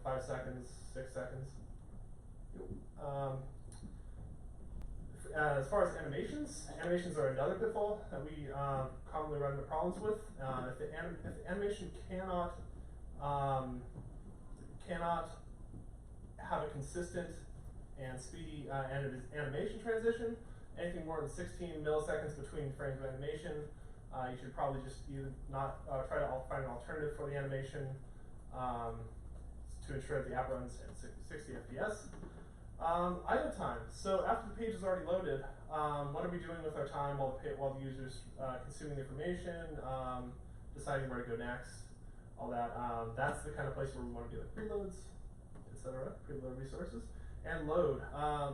5 seconds, 6 seconds. As far as animations are another pitfall that we commonly run into problems with. If the animation cannot have a consistent and speedy animation transition, anything more than 16 milliseconds between frames of animation, you should probably just either not try to find an alternative for the animation to ensure that the app runs at 60 FPS. Idle time. So after the page is already loaded, what are we doing with our time while the user's consuming the information, deciding where to go next, all that. That's the kind of place where we want to do like preloads, etc. Preload resources. And load.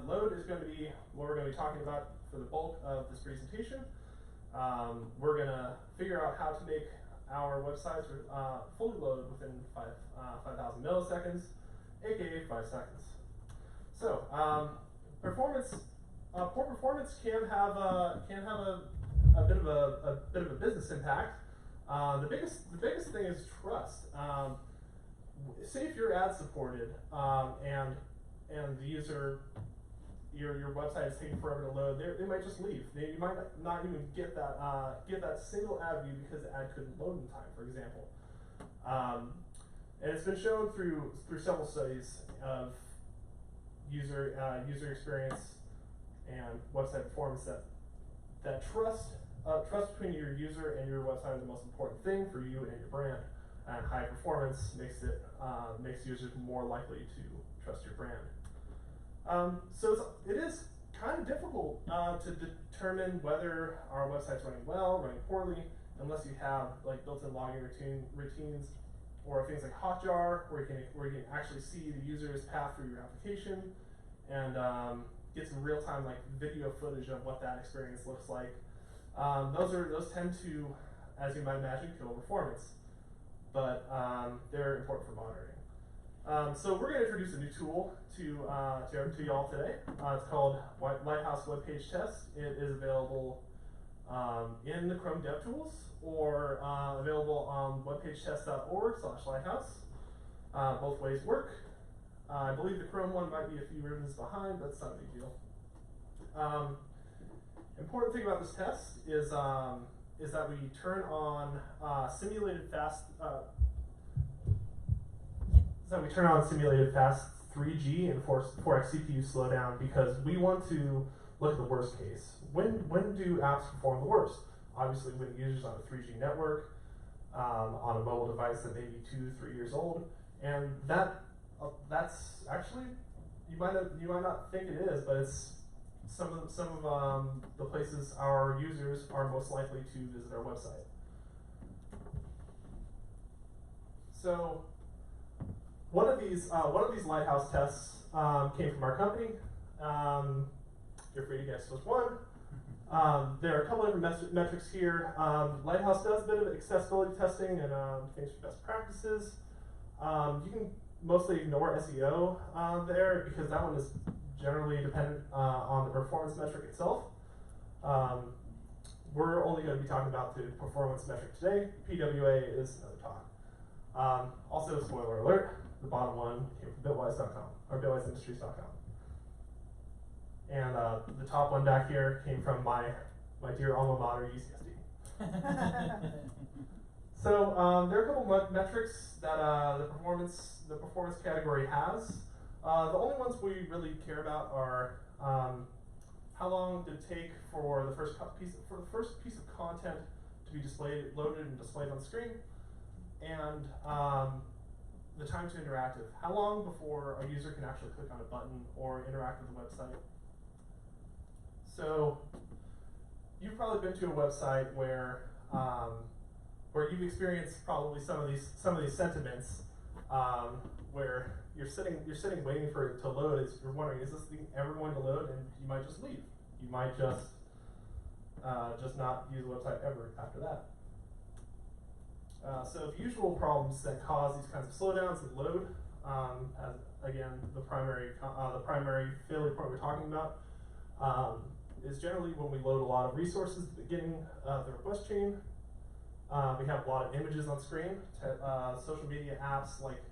Load is going to be what we're going to be talking about for the bulk of this presentation. We're going to figure out how to make our websites fully load within 5,000 milliseconds, aka 5 seconds. So, poor performance can have a bit of a business impact. The biggest thing is trust. Say if you're ad supported and the user, your website is taking forever to load, they might just leave. You might not even get that single ad view because the ad couldn't load in time, for example. And it's been shown through several studies of user experience and website performance that trust between your user and your website is the most important thing for you and your brand. And high performance makes users more likely to trust your brand. So it is kind of difficult to determine whether our website's running well, running poorly, unless you have like built-in logging routines, or things like Hotjar, where you can actually see the user's path through your application and get some real-time like video footage of what that experience looks like. Those tend to, as you might imagine, kill performance, but they're important for monitoring. So we're going to introduce a new tool to y'all today. It's called Lighthouse Web Page Test. It is available in the Chrome DevTools or available on webpagetest.org/lighthouse. Both ways work. I believe the Chrome one might be a few versions behind, but it's not a big deal. Important thing about this test is that we turn on simulated fast 3G and 4x CPU slowdown, because we want to look at the worst case. When do apps perform the worst? Obviously, when users on a 3G network, on a mobile device that may be 2-3 years old, and that's actually, you might not think it is, but it's some of the places our users are most likely to visit our website. So one of these Lighthouse tests came from our company. You're free to guess which one. There are a couple different metrics here. Lighthouse does a bit of accessibility testing and things for best practices. You can mostly ignore SEO there, because that one is generally dependent on the performance metric itself. We're only going to be talking about the performance metric today. PWA is another talk. Also, spoiler alert, the bottom one came from Bitwise.com, or BitwiseIndustries.com. And the top one back here came from my dear alma mater, UCSD. So there are a couple metrics that the performance category has. The only ones we really care about are how long did it take for the first piece of content to be loaded and displayed on the screen, and the time to interactive. How long before a user can actually click on a button or interact with the website? So you've probably been to a website where you've experienced probably some of these sentiments, where you're sitting waiting for it to load. You're wondering, is this thing ever going to load? And you might just leave. You might just not use the website ever after that. So the usual problems that cause these kinds of slowdowns and load, as again the primary failure point we're talking about, is generally when we load a lot of resources at the beginning of the request chain. We have a lot of images on screen. Social media apps like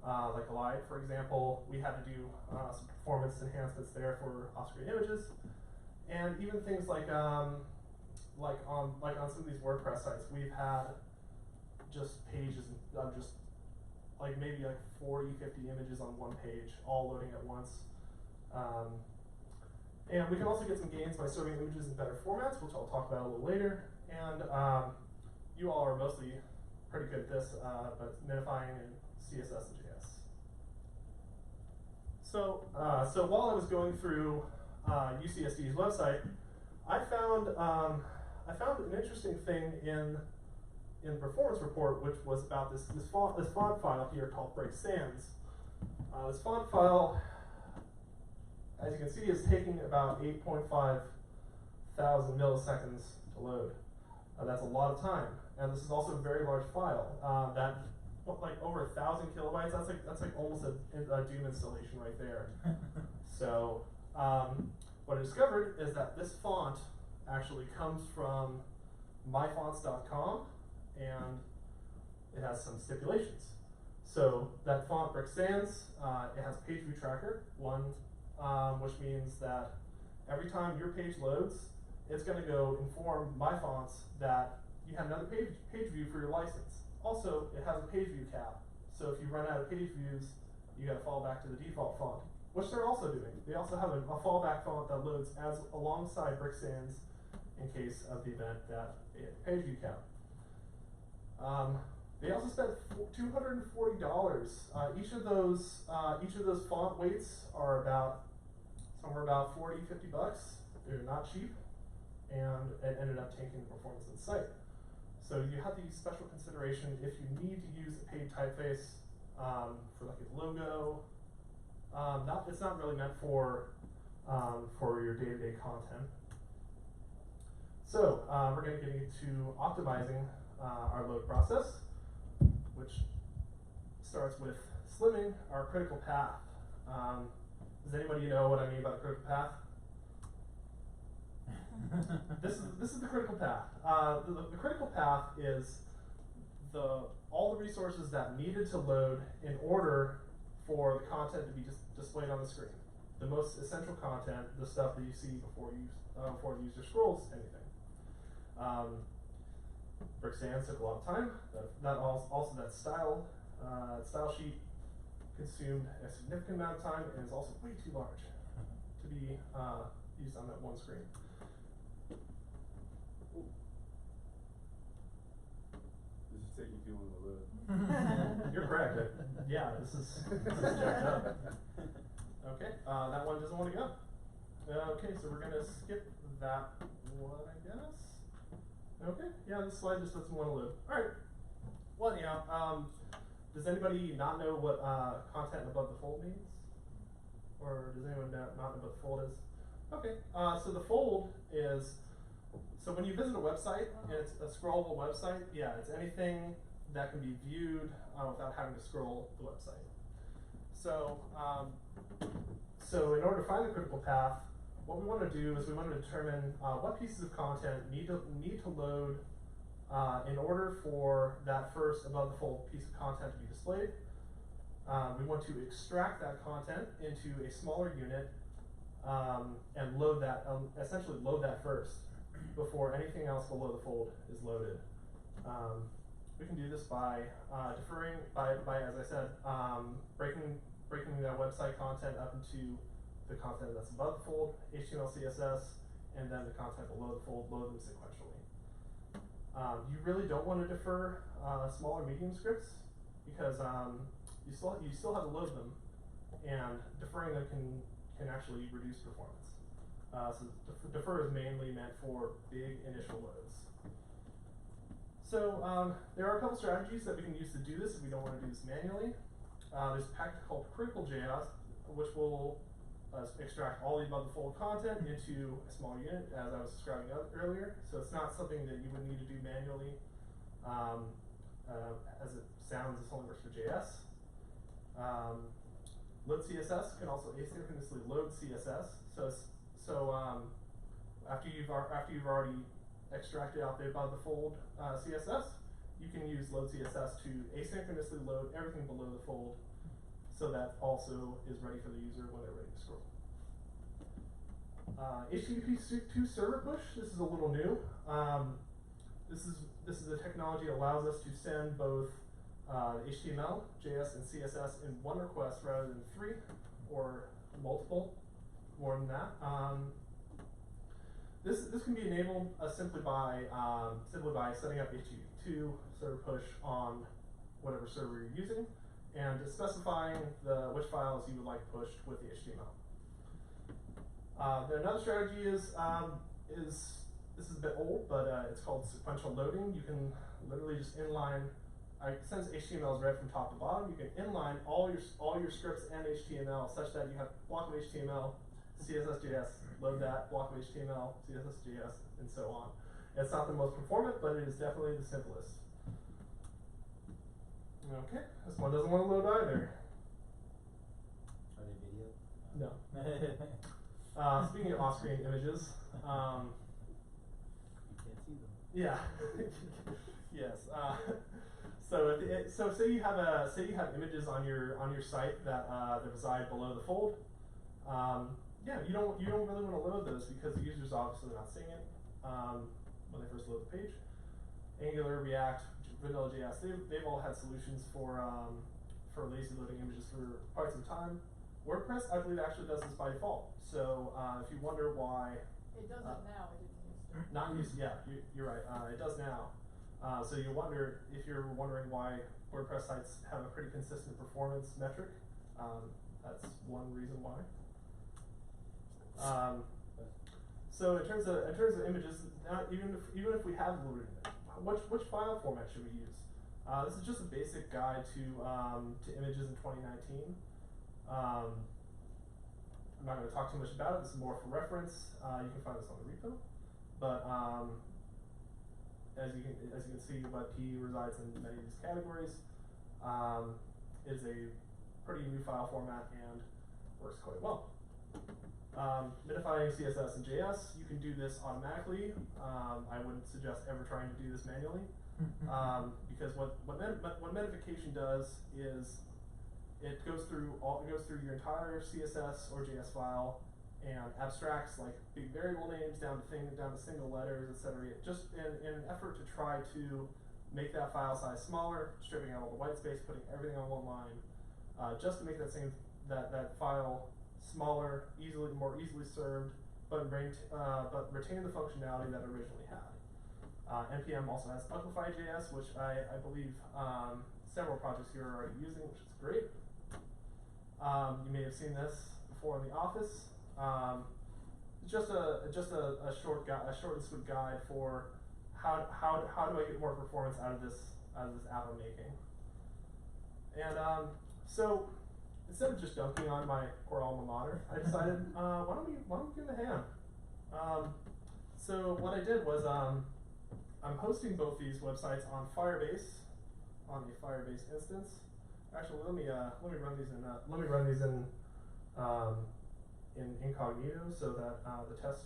like Glide, for example. We had to do some performance enhancements there for off-screen images, and even things like on some of these WordPress sites, we've had just pages of just like maybe like 40, 50 images on one page, all loading at once. And we can also get some gains by serving images in better formats, which I'll talk about a little later. And you all are mostly pretty good at this, but minifying and CSS and JS. So while I was going through UCSD's website, I found an interesting thing in the performance report, which was about this font file here called Break Sans. This font file, as you can see, is taking about 8.5 thousand milliseconds to load. That's a lot of time, and this is also a very large file. That like over 1,000 kilobytes. That's like almost a Doom installation right there. So what I discovered is that this font actually comes from myfonts.com, and it has some stipulations. So that font, Break Sans, it has a page view tracker, which means that every time your page loads, it's going to go inform myfonts that you have another page view for your license. Also, it has a page view cap, so if you run out of page views, you got to fall back to the default font, which they're also doing. They also have a fallback font that loads alongside Break Sans in case of the event that they hit the page view cap. They also spent $240. Each of those font weights are somewhere about 40, 50 bucks. They're not cheap, and it ended up tanking the performance of the site. So you have to use special consideration if you need to use a paid typeface for like a logo. It's not really meant for your day-to-day content. So we're going to get into optimizing our load process, which starts with slimming our critical path. Does anybody know what I mean by the critical path? This is the critical path. The critical path is all the resources that needed to load in order for the content to be displayed on the screen. The most essential content, the stuff that you see before the user scrolls anything. Break Sans took a lot of time. Also that style sheet consumed a significant amount of time and is also way too large to be used on that one screen. This is taking too long to load. You're correct. Yeah, this is jacked up. Okay, that one doesn't want to go. Okay, so we're gonna skip that one, I guess. Okay, yeah, this slide just doesn't want to load. All right. Well, anyhow, does anybody not know what content above the fold means? Or does anyone not know what the fold is? Okay, so the fold is, so when you visit a website, and it's a scrollable website, yeah, it's anything that can be viewed without having to scroll the website. So, so in order to find the critical path, what we want to do is we want to determine what pieces of content need to load in order for that first above the fold piece of content to be displayed. We want to extract that content into a smaller unit and load that, essentially load that first before anything else below the fold is loaded. We can do this by deferring, by as I said, breaking that website content up into the content that's above the fold, HTML, CSS, and then the content below the fold, load them sequentially. You really don't want to defer smaller medium scripts because you still have to load them, and deferring them can actually reduce performance. So defer is mainly meant for big initial loads. So there are a couple strategies that we can use to do this if we don't want to do this manually. There's a package called CriticalJS, which will extract all the above the fold content into a small unit, as I was describing earlier. So it's not something that you would need to do manually. As it sounds, this only works for JS. Load CSS can also asynchronously load CSS. So after you've already extracted out the above the fold CSS, you can use load CSS to asynchronously load everything below the fold so that also is ready for the user when they're ready to scroll. HTTP2 server push, this is a little new. This is a technology that allows us to send both HTML, JS, and CSS in one request rather than 3 or multiple, more than that. This can be enabled simply by setting up HTTP2 server push on whatever server you're using, and specifying which files you would like pushed with the HTML. Another strategy is this is a bit old, but it's called sequential loading. You can literally just inline. Since HTML is read from top to bottom, you can inline all your scripts and HTML such that you have block of HTML, CSS.js, load that, block of HTML, CSS.js, and so on. It's not the most performant, but it is definitely the simplest. Okay, this one doesn't want to load either. Are they video? No. Speaking of off-screen images, You can't see them. yeah, yes. So say you have images on your site that reside below the fold. Yeah, you don't really want to load those because the user's obviously not seeing it when they first load the page. Angular, React, Vanilla.js, they've all had solutions for lazy loading images for quite some time. WordPress, I believe, actually does this by default. So if you wonder why it does it now, it didn't used to. not used, yeah, you're right. It does now. So you wonder if you're wondering why WordPress sites have a pretty consistent performance metric. That's one reason why. So in terms of images, even if we have loaded it, which file format should we use? This is just a basic guide to images in 2019. I'm not going to talk too much about it. This is more for reference. You can find this on the repo. But as you can see, WebP resides in many of these categories. It is a pretty new file format and works quite well. Minifying CSS and JS, you can do this automatically. I wouldn't suggest ever trying to do this manually, because what minification does is it goes through your entire CSS or JS file and abstracts like big variable names down to single letters, etc. Just in an effort to try to make that file size smaller, stripping out all the white space, putting everything on one line, just to make that file smaller, more easily served, but retain the functionality that it originally had. NPM also has Ucklify.js, which I believe several projects here are already using, which is great. You may have seen this before in the office. Just a short and sweet guide for how do I get more performance out of this app I'm making. And so instead of just dunking on my core alma mater, I decided why don't we give it a hand. So what I did was I'm hosting both these websites on Firebase, on a Firebase instance. Actually, let me run these in incognito so that the test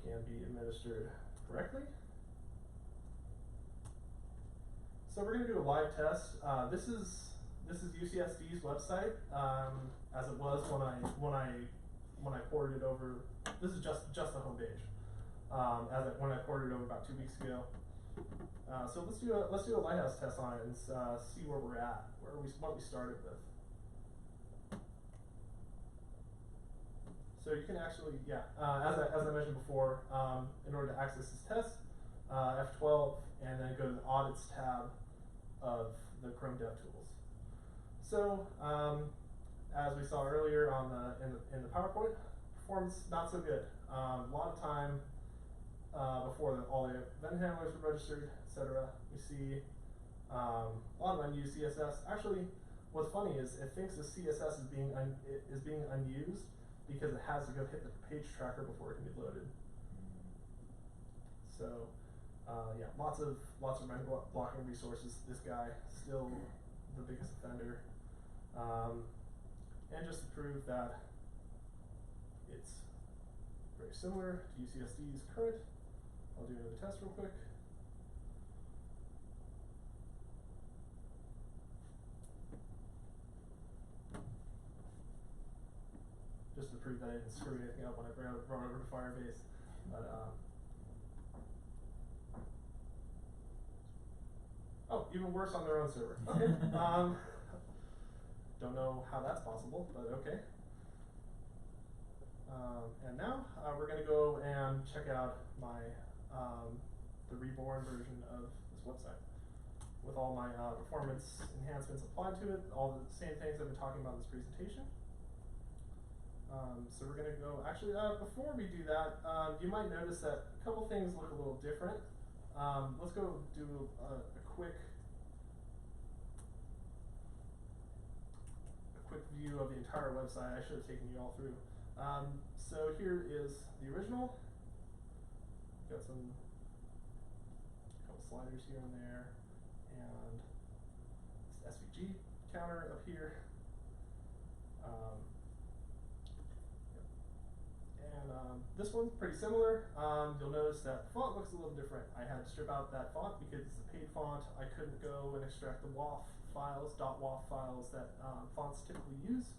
can be administered correctly. So we're going to do a live test. This is UCSD's website, as it was when I ported it over. This is just the home page, when I ported it over about 2 weeks ago. So let's do a lighthouse test on it and see where we're at, what we started with. So you can actually, as I mentioned before, in order to access this test, F12, and then go to the audits tab of the Chrome DevTools. So as we saw earlier in the PowerPoint, performance not so good. A lot of time before all the event handlers were registered, etc. We see a lot of unused CSS. Actually, what's funny is it thinks the CSS is being unused because it has to go hit the page tracker before it can be loaded. So yeah, lots of render blocking resources. This guy still the biggest offender. And just to prove that it's very similar to UCSD's current, I'll do another test real quick. just to prove that I didn't screw anything up when I brought over to Firebase. But oh, even worse on their own server. Okay. Don't know how that's possible, but okay. And now we're gonna go and check out my the reborn version of this website with all my performance enhancements applied to it, all the same things I've been talking about in this presentation. So we're gonna go, actually, before we do that, you might notice that a couple things look a little different. Let's go do a quick view of the entire website. I should have taken you all through. So here is the original. Got some couple sliders here and there, and this SVG counter up here. And this one's pretty similar. You'll notice that the font looks a little different. I had to strip out that font because it's a paid font. I couldn't go and extract the WAF files, .waf files that fonts typically use.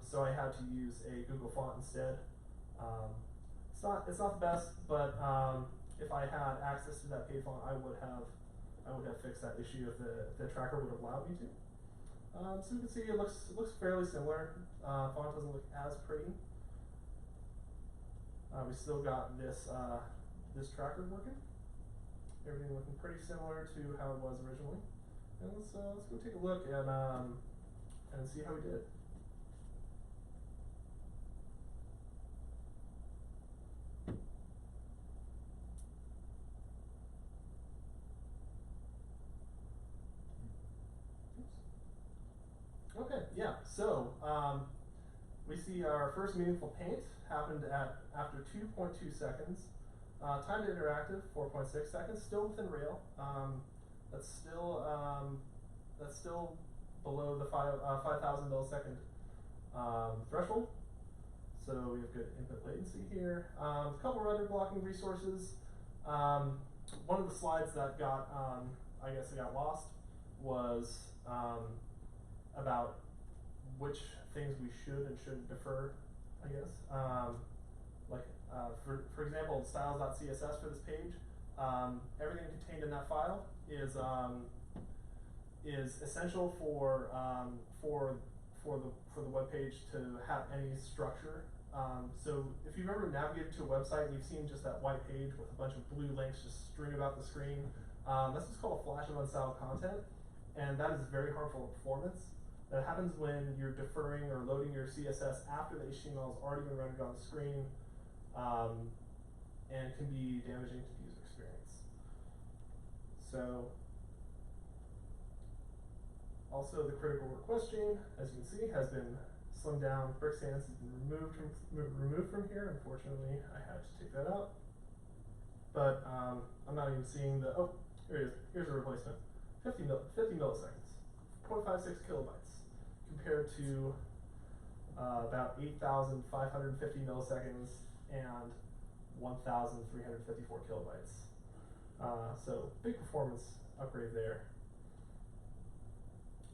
So I had to use a Google font instead. It's not the best, but if I had access to that paid font, I would have fixed that issue if the tracker would have allowed me to. So you can see it looks fairly similar. Font doesn't look as pretty. We still got this this tracker working. Everything looking pretty similar to how it was originally. And let's go take a look and see how we did. Okay, yeah. So we see our first meaningful paint happened after 2.2 seconds. Time to interactive 4.6 seconds. Still within rail. That's still below the 5,000 millisecond threshold. So we have good input latency here. A couple of other blocking resources. One of the slides that got, I guess it got lost, was about which things we should and shouldn't defer, I guess. For example, styles.css for this page, everything contained in that file is essential for the web page to have any structure. So if you've ever navigated to a website and you've seen just that white page with a bunch of blue links just strewn about the screen, that's what's called a flash of unstyled content, and that is very harmful to performance. That happens when you're deferring or loading your CSS after the HTML has already been rendered on the screen, and can be damaging to the user experience. So, also the critical request chain, as you can see, has been slimmed down. Brickstance has been removed from here. Unfortunately, I had to take that out. But I'm not even seeing the, oh, here it is. Here's a replacement. 50 milliseconds, 0.56 kilobytes, compared to about 8,550 milliseconds and 1,354 kilobytes. So big performance upgrade there.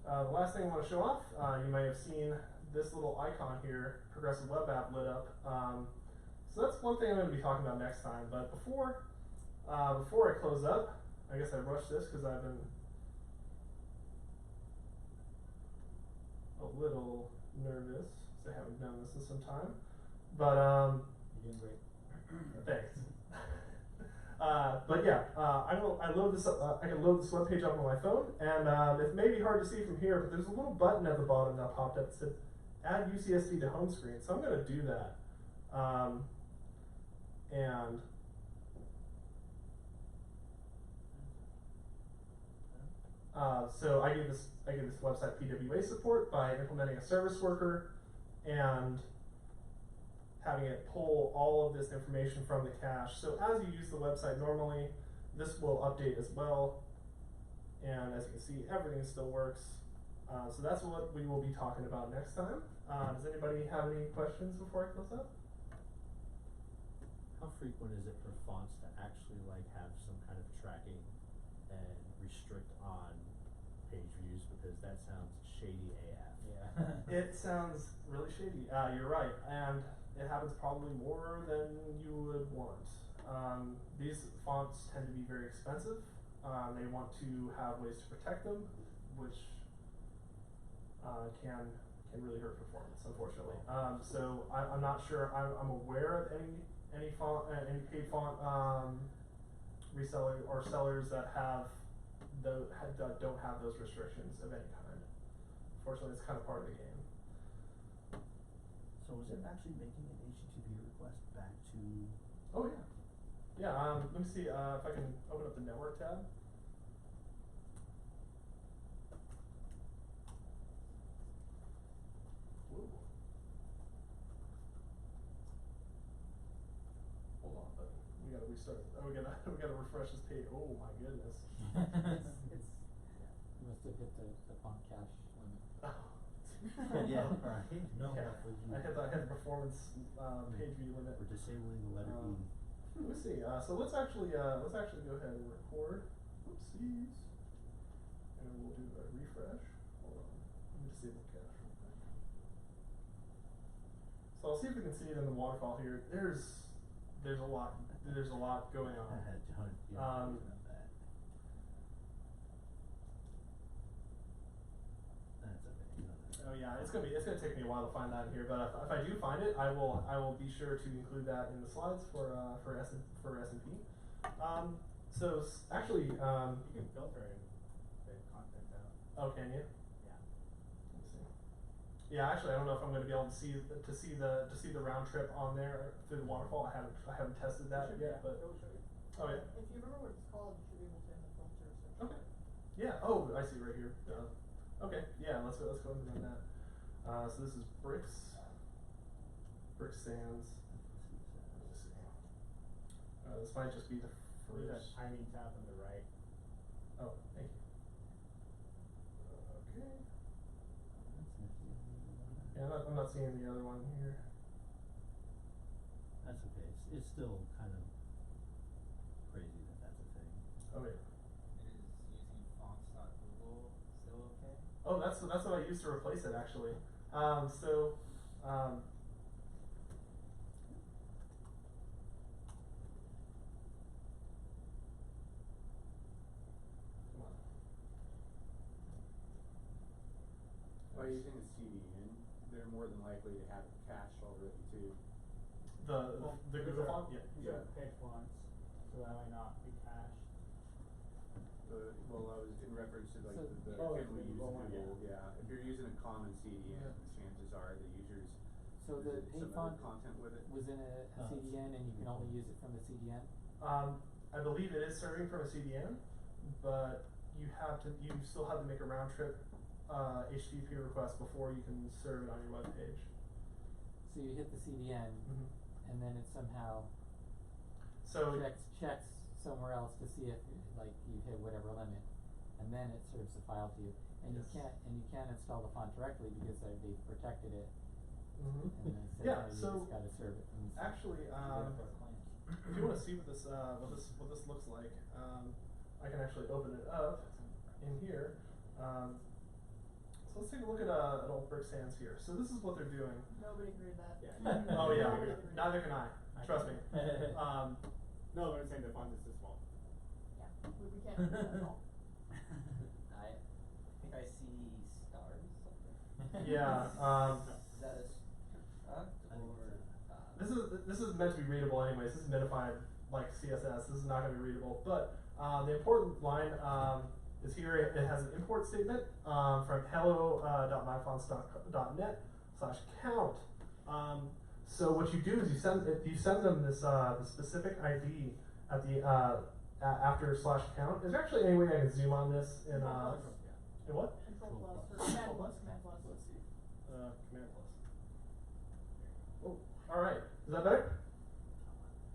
The last thing I want to show off, you may have seen this little icon here, Progressive Web App, lit up. So that's one thing I'm going to be talking about next time. But before I close up, I guess I rushed this because I've been a little nervous because I haven't done this in some time. But You're doing great. thanks. But yeah, I load this up. I can load this web page up on my phone, and it may be hard to see from here, but there's a little button at the bottom that popped up that said "Add UCSD to home screen." So I'm going to do that, and so I gave this website PWA support by implementing a service worker and having it pull all of this information from the cache. So as you use the website normally, this will update as well. And as you can see, everything still works. So that's what we will be talking about next time. Does anybody have any questions before I close up? How frequent is it for fonts to actually like have some kind of tracking and restrict on page views, because that sounds shady AF. Yeah. It sounds really shady. You're right, and it happens probably more than you would want. These fonts tend to be very expensive. They want to have ways to protect them, which can really hurt performance, unfortunately. So I'm not sure. I'm aware of any font, any paid font reseller or sellers that that don't have those restrictions of any kind. Fortunately, it's kind of part of the game. So is it actually making an HTTP request back to? Oh yeah, yeah. Let me see if I can open up the network tab. Whoa. Hold on, but we gotta restart. Oh, we gotta refresh this page. Oh my goodness. It's, you must have hit the font cache limit. Yeah, right. No, Yeah, hopefully you- I hit the performance page view limit. We're disabling the letter E. Let me see. So let's actually go ahead and record. Whoopsies. And we'll do a refresh. Hold on. Let me disable cache real quick. So I'll see if we can see it in the waterfall here. There's a lot going on. I had John, Um, about that. That's okay. Oh yeah, it's gonna take me a while to find that in here, but if I do find it, I will be sure to include that in the slides for S&P. So actually, You can filter the content out. oh, can you? Yeah. Let me see. Yeah, actually, I don't know if I'm going to be able to see the round trip on there through the waterfall. I haven't tested that yet, but It'll show you. oh yeah. If you remember what it's called, you should be able to in the filter section. Okay. Yeah. Oh, I see right here. Okay. Yeah. Let's go ahead and run that. So this is bricks sands. Let me see. This might just be the There's that first. tiny tab on the right. Oh, thank you. Okay. Yeah, I'm not seeing the other one here. That's okay. It's still kind of crazy that that's a thing. Oh wait. It is using fonts.google still okay? Oh, that's what I used to replace it actually. Come on. By using a CDN, they're more than likely to have it cached already too. The Google font, yeah. Yeah. Paid fonts, so that might not be cached. Well, I was in reference to like So- the oh, can we the use Google one, Google, yeah. If you're using a common CDN, Yeah. chances are the users So the visit paid some font other content with it. was in a CDN and you can only use it from the CDN? I believe it is serving from a CDN, but you still have to make a round trip HTTP request before you can serve it on your web page. So you hit the CDN and then it somehow So checks somewhere else to see if like you hit whatever limit, and then it serves the file to you. And Yes. you can't install the font directly because they've protected it. Mhm. And they say, Yeah, no, you so just gotta serve it from the actually, if you want to see what this looks like, I can actually open it up in here. So let's take a look at old Brick Sands here. So this is what they're doing. Nobody can read that. Yeah. Oh yeah, Nobody can read neither that. can I. Trust me. No, but I'm saying the font is too small. Yeah, we can't read that at all. I think I see stars up there. Yeah. Is that a struct I think or? This is meant to be readable anyways. This is minified like CSS. This is not going to be readable. But the important line is here. It has an import statement from hello.myfonts.net/count. So what you do is you send them this the specific ID at the after /count. Is there actually any way I can zoom on this in what? Control plus, or Control command plus? plus, command plus. Let's see. Command plus. Oh, all right. Is that better?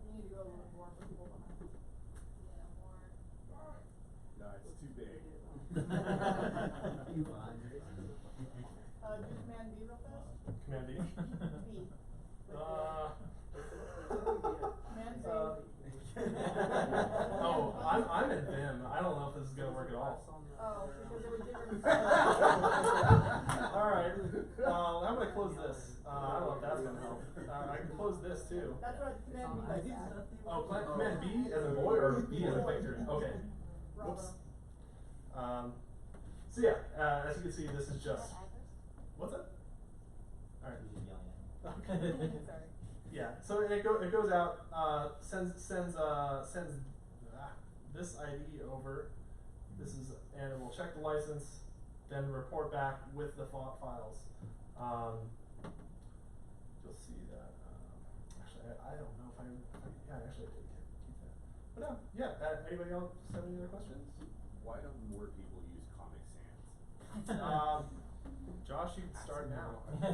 You need to go a little more for people behind. Yeah, more. No, it's too big. You find it. Do command B real fast. Command D. B. Command Z. Oh, I'm in Vim. I don't know if this is gonna work at all. Oh, because it would different. All right. I'm gonna close this. I don't know if that's gonna help. I can close this too. That's what Command B I does think that. something. Oh, Command B as a boy or B as a Victor? Okay. Bravo. Whoops. So yeah, as you can see, this is just, what's that? Alright. He's just yelling at me. Okay. Sorry. Yeah, so it goes out, sends this ID over. This is, and it will check the license, then report back with the font files. You'll see that. Actually, I don't know if yeah, actually I did keep that. But yeah. Anybody else have any other questions? Why don't more people use Comic Sans? Josh, you can start now. Cause the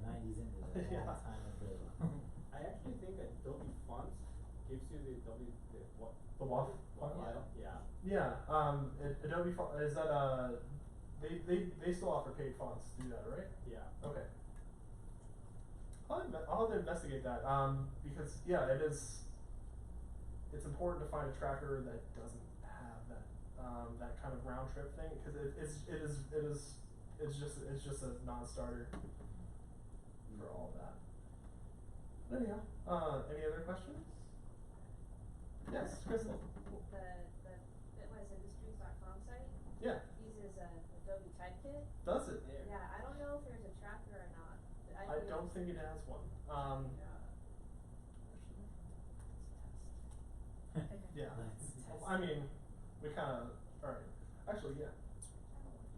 90s ended a Yeah. long time ago. I actually think Adobe Fonts gives you the what? The WAF What file? file? Yeah. Yeah, Adobe is that they still offer paid fonts to do that, right? Yeah. Okay. I'll have to investigate that, because yeah, it's important to find a tracker that doesn't have that kind of round trip thing, because it's just a non-starter for all of that. But anyhow, any other questions? Yes, Crystal. The bitwiseindustries.com site Yeah, uses Adobe Typekit. does it? There. Yeah, I don't know if there's a tracker or not. I don't think it has one. Yeah. Let's test I it. mean, we kind of, alright. Actually, yeah.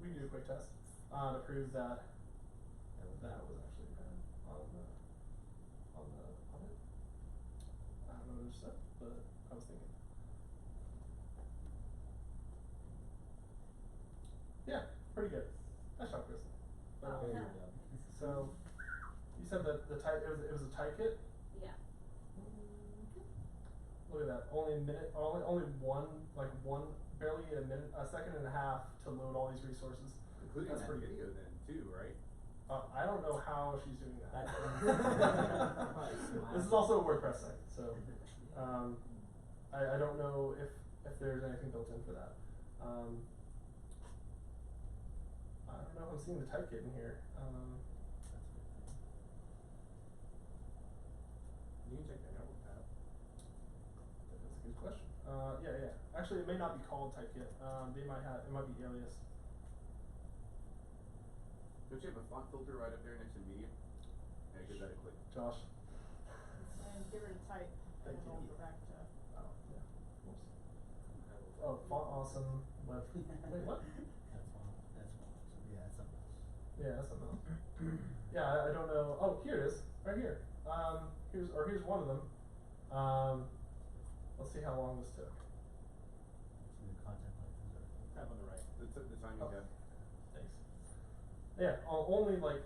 We can do a quick test to prove that that was actually ran on it. I don't know what it said, but I was thinking. Yeah, pretty good. Nice job, Crystal. But, Oh, There you yeah. go. so, you said that it was a type kit? Yeah. Look at that, only a minute, only barely a second and a half to load all these resources. Including That's that pretty video good. then too, right? I don't know how she's doing that. Probably smile. This is also a WordPress site, so, I don't know if there's anything built in for that. I don't know if I'm seeing the type kit in here. You can check that out with that. That's a good question. Yeah. Actually, it may not be called typekit. It might be alias. Don't you have a font filter right up there next to media? Yeah, give that a click. Josh. And get rid of type, and Thank then we'll you. go back to. Oh, yeah. Whoops. Oh, font awesome. Web. Wait, what? That's one. Yeah, that's something else. Yeah, that's something else. Yeah, I don't know. Oh, here it is. Right here. Here's one of them. Let's see how long this took. It's in the content license or. Tab on the right. The timing Oh. tab. Thanks. Yeah, only like,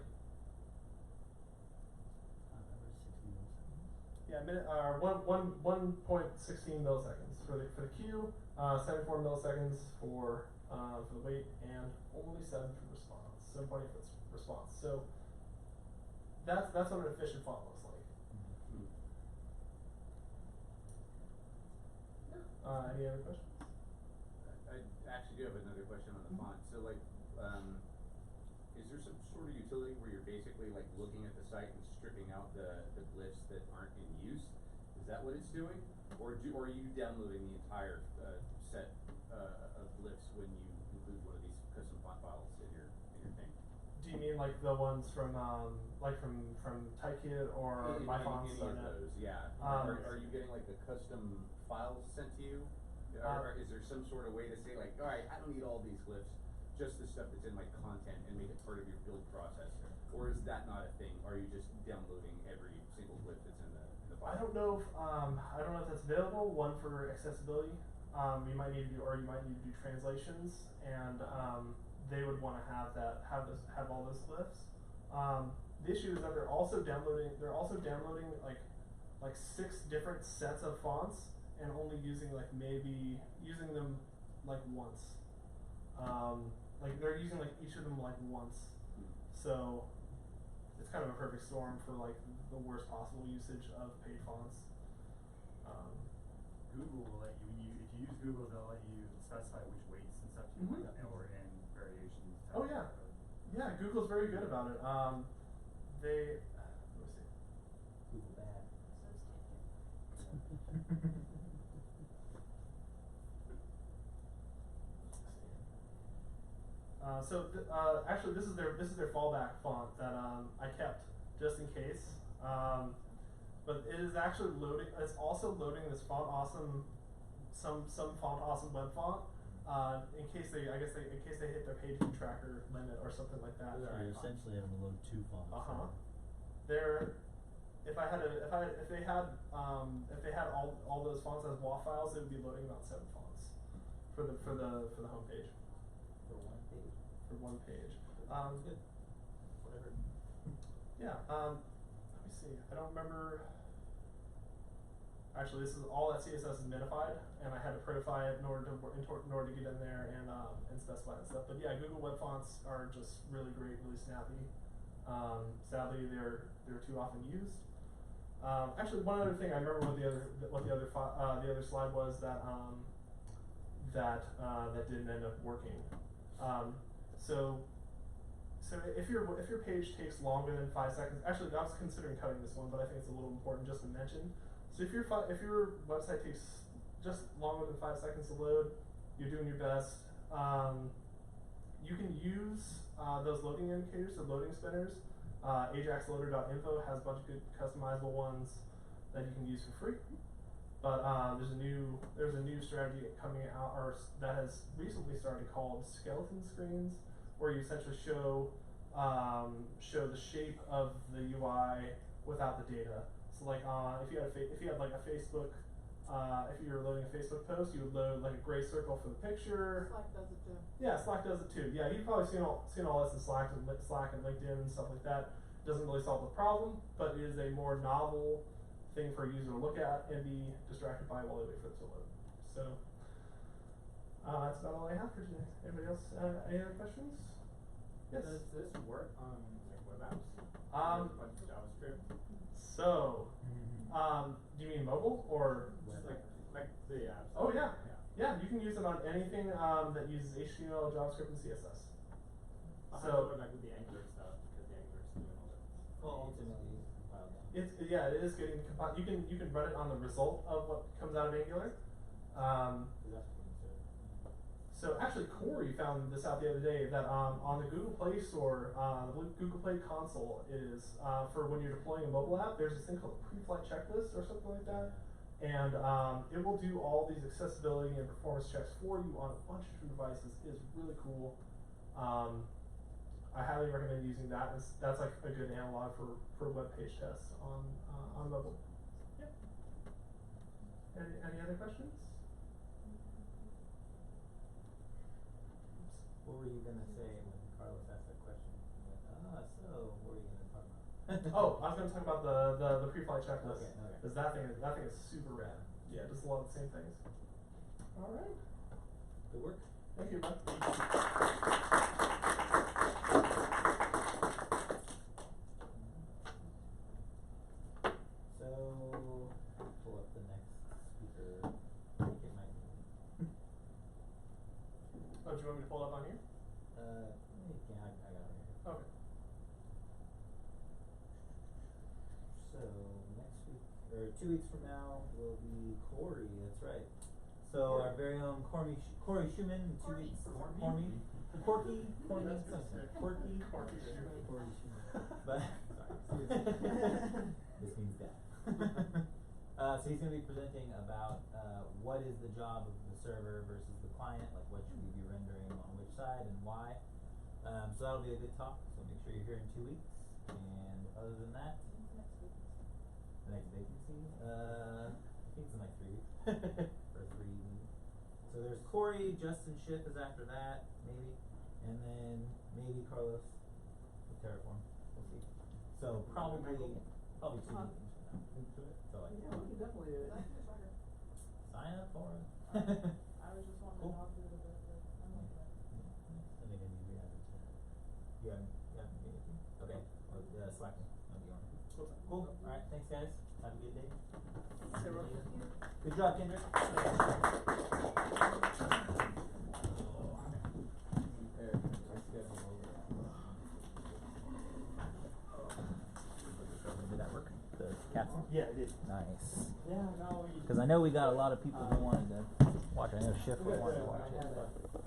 Remember 60 milliseconds? yeah, 1.16 milliseconds for the queue, 74 milliseconds for the wait, and only 7 for response, 7.8 for response. So that's what an efficient font looks like. Hmm. Any other questions? I actually do have another question on the Mhm. font. So like, is there some sort of utility where you're basically like looking at the site and stripping out the glyphs that aren't in use? Is that what it's doing? Or are you downloading the entire set of glyphs when you include one of these custom font files in your thing? Do you mean like the ones from Typekit or Any MyFonts? of those, yeah. Um, Are you getting like the custom files sent to you? Or is there some sort of way to say like, alright, I don't need all these glyphs, just the stuff that's in my content and make it part of your build process? Or is that not a thing? Are you just downloading every single glyph that's in the file? I don't know if that's available. One for accessibility. You might need to do do translations, and they would want to have all those glyphs. The issue is that they're also downloading like 6 different sets of fonts and only using them like once. Like they're using like each of them like once. So it's kind of a perfect storm for like the worst possible usage of paid fonts. Google will let you, if you use Google, they'll let you specify which weights and stuff you Mhm. want, or in variations. Oh, yeah. Yeah, Google's very good about it. They, let me see. Google bad. Actually, this is their fallback font that I kept just in case. But it is actually loading. It's also loading this font awesome, some font awesome web font. In case they hit their page view tracker limit or something like that. So you're essentially having to load 2 fonts. They're, if they had all those fonts as WAV files, they would be loading about 7 fonts for the homepage. For one page. For one page. Sounds good. Whatever. Yeah. Let me see. I don't remember. Actually, this is all that CSS is minified, and I had to prettify it in order to get in there and specify that stuff. But yeah, Google Web Fonts are just really great, really snappy. Sadly, they're too often used. Actually, one other thing I remember what the other slide was that didn't end up working. So if your page takes longer than 5 seconds, actually I was considering cutting this one, but I think it's a little important just to mention. So if your website takes just longer than 5 seconds to load, you're doing your best. You can use those loading indicators, the loading spinners. AjaxLoader.info has a bunch of good customizable ones that you can use for free. But there's a new strategy coming out, or that has recently started, called skeleton screens, where you essentially show the shape of the UI without the data. So like if you had like a Facebook, if you were loading a Facebook post, you would load like a gray circle for the picture. Slack does it too. Yeah, Slack does it too. Yeah, you've probably seen all this in Slack and LinkedIn and stuff like that. It doesn't really solve the problem, but it is a more novel thing for a user to look at and be distracted by while they wait for it to load. So that's about all I have for today. Anybody else? Any other questions? Yes. Does this work on like web apps? Like JavaScript? So, do you mean mobile or? Just like the apps. Oh yeah. Yeah, you can use it on anything that uses HTML, JavaScript, and CSS. I'll So- have to look like with the Angular stuff, because the Angular's doing all that. Well, ultimately, it's compiled down. It is getting compiled. You can run it on the result of what comes out of Angular. That's pretty good. So actually, Corey found this out the other day that on the Google Play Store, the Google Play Console is for when you're deploying a mobile app. There's this thing called a pre-flight checklist or something like that, and it will do all these accessibility and performance checks for you on a bunch of different devices. It's really cool. I highly recommend using that. That's like a good analog for web page tests on mobile. Yep. Any other questions? What were you gonna say when Carlos asked that question? You went, so what were you gonna talk about? Oh, I was going to talk about the pre-flight checklist. Okay. Because that thing is super rad. Yeah, it does a lot of the same things. All right. Good work. Thank you, bud. So, pull up the next speaker. I think it might be. Oh, do you want me to pull it up on here? Yeah, I got it right here. Okay. So next week, or 2 weeks from now, will be Corey. That's right. So our very own Corey Schumann in 2 weeks. Corky Schumann. But sorry, this means that. So he's going to be presenting about what is the job of the server versus the client, like what should we be rendering on which side and why. So that'll be a good talk. So make sure you're here in 2 weeks. And other than that, the next vacancy, I think it's in like 3 weeks or 3 weeks. So there's Corey, Justin Schiff is after that, maybe, and then maybe Carlos with Terraform. We'll see. So probably 2 meetings from now. So like, Yeah, we can definitely do it. sign up for it. I was just wondering Cool. how to do it, but I'm like that. And again, you have it. You haven't made it. Okay. Or Slack. That'll be on. Cool. All right. Thanks, guys. Have a good day. Good job, Kendrick. Captain? Yeah, I did. Nice. Yeah, no, we. Because I know we got a lot of people who wanted to watch. I know Schiffer wanted to watch it.